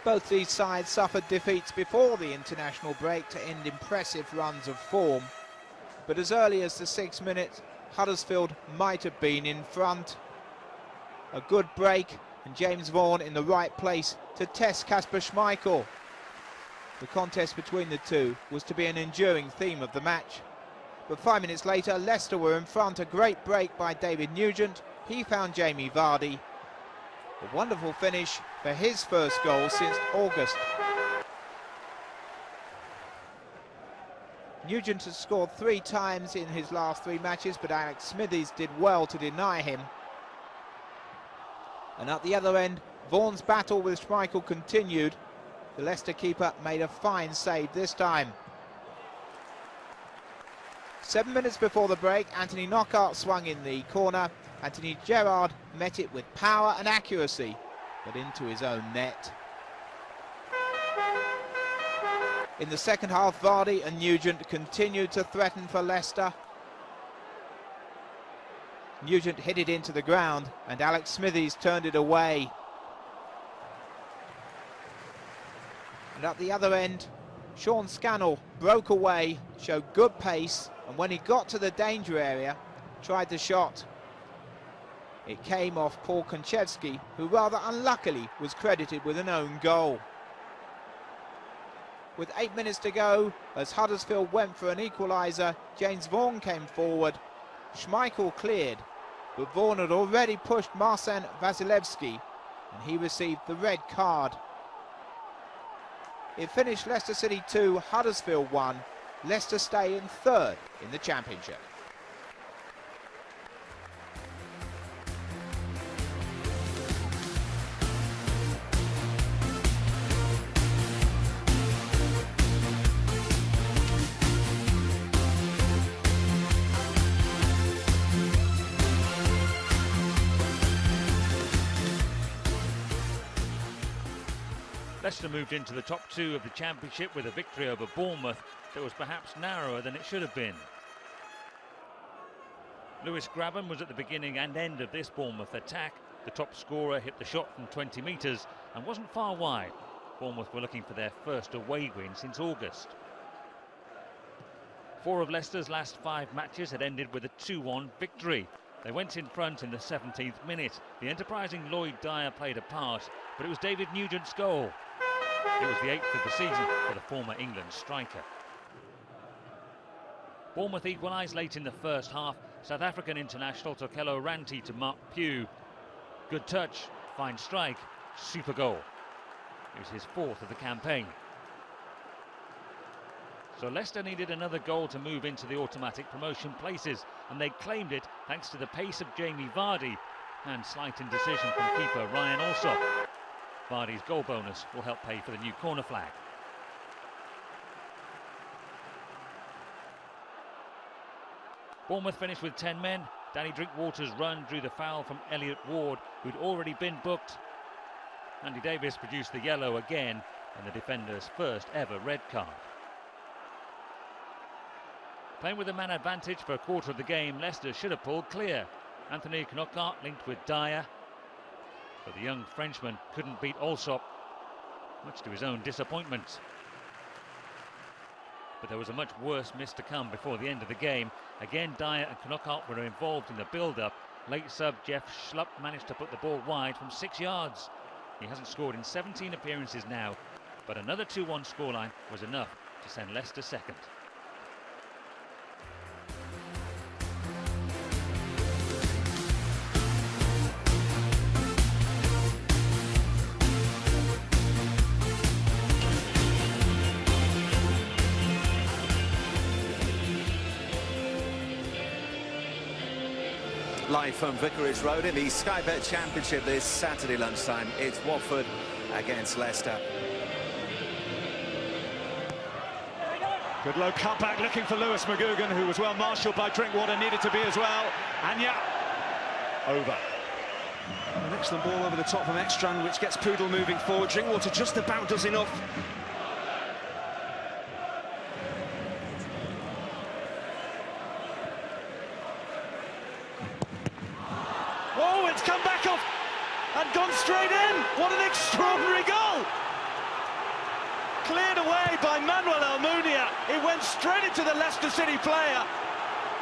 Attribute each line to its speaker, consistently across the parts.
Speaker 1: Both these sides suffered defeats before the international break to end impressive runs of form. But as early as the 6th minute, Huddersfield might have been in front. A good break and James Vaughan in the right place to test Kasper Schmeichel. The contest between the two was to be an enduring theme of the match. But 5 minutes later, Leicester were in front. A great break by David Nugent. He found Jamie Vardy. A wonderful finish for his first goal since August. Nugent has scored 3 times in his last 3 matches, but Alex Smithies did well to deny him. And at the other end, Vaughan's battle with Schmeichel continued. The Leicester keeper made a fine save this time. 7 minutes before the break, Anthony Knockaert swung in the corner. Anthony Gerrard met it with power and accuracy, but into his own net. In the second half, Vardy and Nugent continued to threaten for Leicester. Nugent hit it into the ground, and Alex Smithies turned it away. And at the other end, Sean Scannell broke away, showed good pace, and when he got to the danger area, tried the shot. It came off Paul Konchevsky, who rather unluckily was credited with an own goal. With 8 minutes to go, as Huddersfield went for an equaliser, James Vaughan came forward. Schmeichel cleared, but Vaughan had already pushed Marcin Vasilevsky, and he received the red card. It finished Leicester City 2, Huddersfield 1. Leicester stay in 3rd in the Championship.
Speaker 2: Leicester moved into the top 2 of the Championship with a victory over Bournemouth that was perhaps narrower than it should have been. Lewis Grabban was at the beginning and end of this Bournemouth attack. The top scorer hit the shot from 20 metres and wasn't far wide. Bournemouth were looking for their first away win since August. 4 of Leicester's last 5 matches had ended with a 2-1 victory. They went in front in the 17th minute. The enterprising Lloyd Dyer played a part, but it was David Nugent's goal. It was the 8th of the season for the former England striker. Bournemouth equalised late in the first half. South African international Tokelo Ranti to Mark Pugh. Good touch, fine strike, super goal. It was his 4th of the campaign. So Leicester needed another goal to move into the automatic promotion places, and they claimed it thanks to the pace of Jamie Vardy and slight indecision from keeper Ryan Alsop. Vardy's goal bonus will help pay for the new corner flag. Bournemouth finished with 10 men. Danny Drinkwater's run drew the foul from Elliott Ward, who'd already been booked. Andy Davis produced the yellow again, and the defender's first ever red card. Playing with a man advantage for a quarter of the game, Leicester should have pulled clear. Anthony Knockaert linked with Dyer, but the young Frenchman couldn't beat Alsop, much to his own disappointment. But there was a much worse miss to come before the end of the game. Again, Dyer and Knockaert were involved in the build-up. Late sub Jeff Schlupp managed to put the ball wide from 6 yards. He hasn't scored in 17 appearances now, but another 2-1 scoreline was enough to send Leicester second.
Speaker 3: Live from Vicarage Road in the Sky Bet Championship this Saturday lunchtime. It's Watford against Leicester.
Speaker 4: Good low cutback looking for Lewis McGugan, who was well marshalled by Drinkwater, needed to be as well. And yeah, over. An excellent ball over the top from Ekstrand, which gets Poodle moving forward. Drinkwater just about does enough. Whoa, it's come back off and gone straight in. What an extraordinary goal! cleared away by Manuel Almunia. It went straight into the Leicester City player,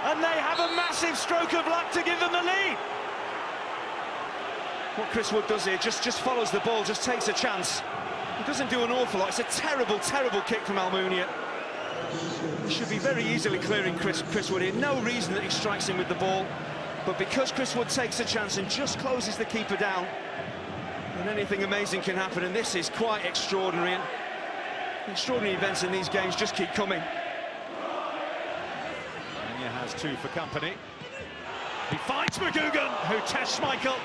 Speaker 4: and they have a massive stroke of luck to give them the lead. What Chris Wood does here, just follows the ball, just takes a chance. He doesn't do an awful lot. It's a terrible, terrible kick from Almunia. He should be very easily clearing Chris Wood here. No reason that he strikes him with the ball, but because Chris Wood takes a chance and just closes the keeper down, then anything amazing can happen, and this is quite extraordinary. And extraordinary events in these games just keep coming.
Speaker 5: Anya has two for company. He finds McGugan, who tests Schmeichel.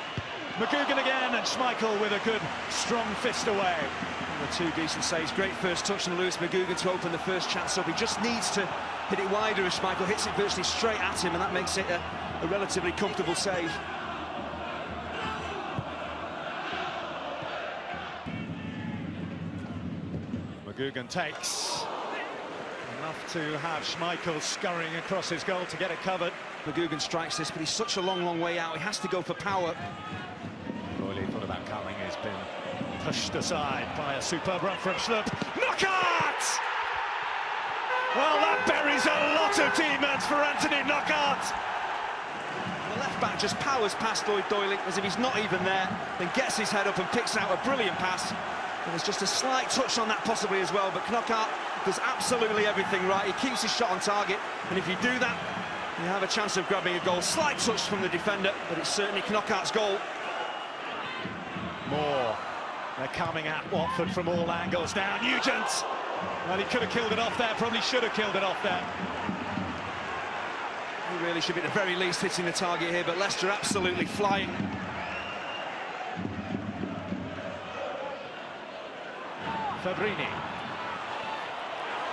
Speaker 5: McGugan again, and Schmeichel with a good, strong fist away.
Speaker 4: And the two decent saves. Great first touch from Lewis McGugan to open the first chance up. He just needs to hit it wider as Schmeichel hits it virtually straight at him, and that makes it a relatively comfortable save.
Speaker 5: McGugan takes. Enough to have Schmeichel scurrying across his goal to get it covered.
Speaker 4: McGugan strikes this, but he's such a long way out. He has to go for power.
Speaker 5: Royley thought about coming, he's been pushed aside by a superb run from Schlupp. Knockout! Well, that buries a lot of demons for Anthony Knockout.
Speaker 4: The left back just powers past Lloyd Doyley as if he's not even there, then gets his head up and picks out a brilliant pass. And there's just a slight touch on that possibly as well, but Knockout does absolutely everything right. He keeps his shot on target, and if you do that, you have a chance of grabbing a goal. Slight touch from the defender, but it's certainly Knockout's goal.
Speaker 5: Moore. They're coming at Watford from all angles now. Nugent. Well, he could have killed it off there, probably should have killed it off there.
Speaker 4: He really should be at the very least hitting the target here, but Leicester absolutely flying.
Speaker 5: Fabrini.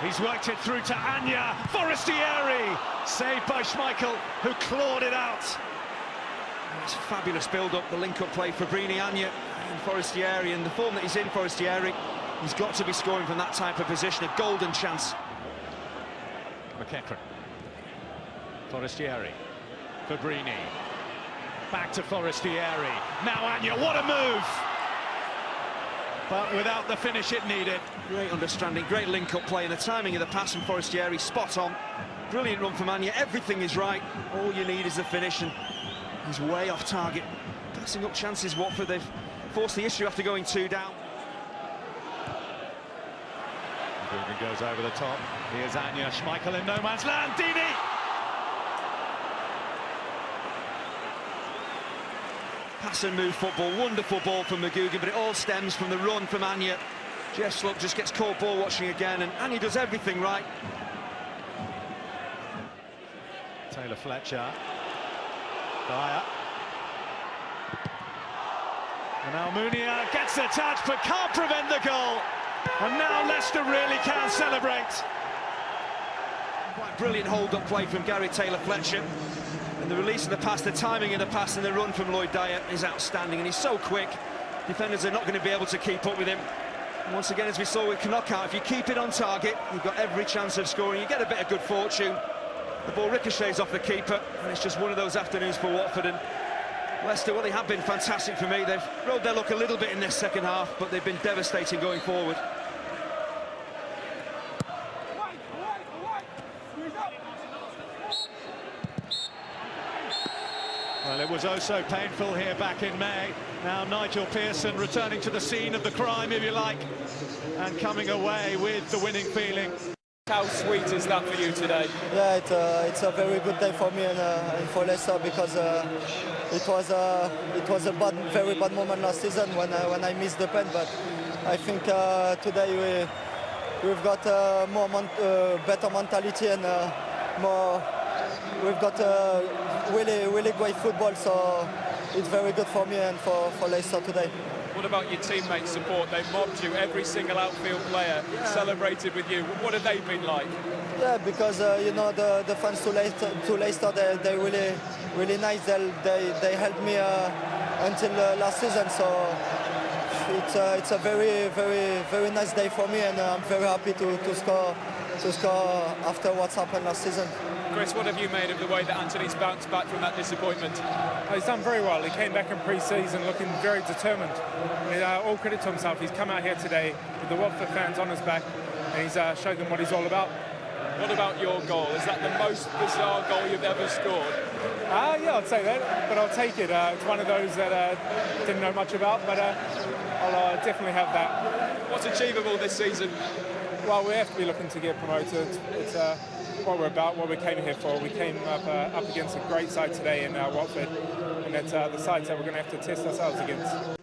Speaker 5: He's worked it through to Anya. Forestieri. Saved by Schmeichel, who clawed it out.
Speaker 4: It's a fabulous build-up, the link-up play for Fabrini, Anya and Forestieri, and the form that he's in, Forestieri, he's got to be scoring from that type of position, a golden chance.
Speaker 5: McEachran. Forestieri. Fabrini. Back to Forestieri. Now Anya, what a move! But without the finish it needed.
Speaker 4: Great understanding, great link-up play, and the timing of the pass from Forestieri, spot on. Brilliant run from Anya, everything is right. All you need is the finish, and he's way off target. Passing up chances, Watford, they've forced the issue after going 2 down.
Speaker 5: McGugan goes over the top. Here's Anya, Schmeichel in no man's land, Dini!
Speaker 4: Pass and move football, wonderful ball from McGugan, but it all stems from the run from Anya. Jeff Schlupp just gets caught ball watching again, and Anya does everything right.
Speaker 5: Taylor Fletcher. Dyer. And Almunia gets the touch but can't prevent the goal. And now Leicester really can celebrate.
Speaker 4: Quite brilliant hold-up play from Gary Taylor Fletcher. And the release of the pass, the timing of the pass and the run from Lloyd Dyer is outstanding, and he's so quick. Defenders are not going to be able to keep up with him. And once again, as we saw with Knockout, if you keep it on target, you've got every chance of scoring. You get a bit of good fortune. The ball ricochets off the keeper, and it's just one of those afternoons for Watford. And Leicester, well, they have been fantastic for me. They've rode their luck a little bit in this second half, but they've been devastating going forward.
Speaker 5: Well, it was oh so painful here back in May. Now Nigel Pearson returning to the scene of the crime, if you like, and coming away with the winning feeling.
Speaker 6: How sweet is that for you today?
Speaker 7: Yeah, it's a very good day for me and for Leicester, because it was a very bad moment last season when I missed the pen. But I think today we've got better mentality and we've got really great football. So it's very good for me and for Leicester today.
Speaker 6: What about your teammates' support? They mobbed you, every single outfield player celebrated with you. What have they been like?
Speaker 7: Yeah, because you know, the fans to Leicester, they're really nice. They helped me until last season, so it's a very nice day for me, and I'm very happy to score after what's happened last season.
Speaker 6: Chris, what have you made of the way that Anthony's bounced back from that disappointment?
Speaker 8: He's done very well. He came back in pre-season looking very determined. I mean, all credit to himself. He's come out here today with the Watford fans on his back, and he's showed them what he's all about.
Speaker 6: What about your goal? Is that the most bizarre goal you've ever scored?
Speaker 8: Yeah, I'd say that, but I'll take it. It's one of those that didn't know much about, but I'll definitely have that.
Speaker 6: What's achievable this season?
Speaker 8: Well, we have to be looking to get promoted. It's what we're about, what we came here for. We came up against a great side today in Watford, and it's the sides that we're going to have to test ourselves against.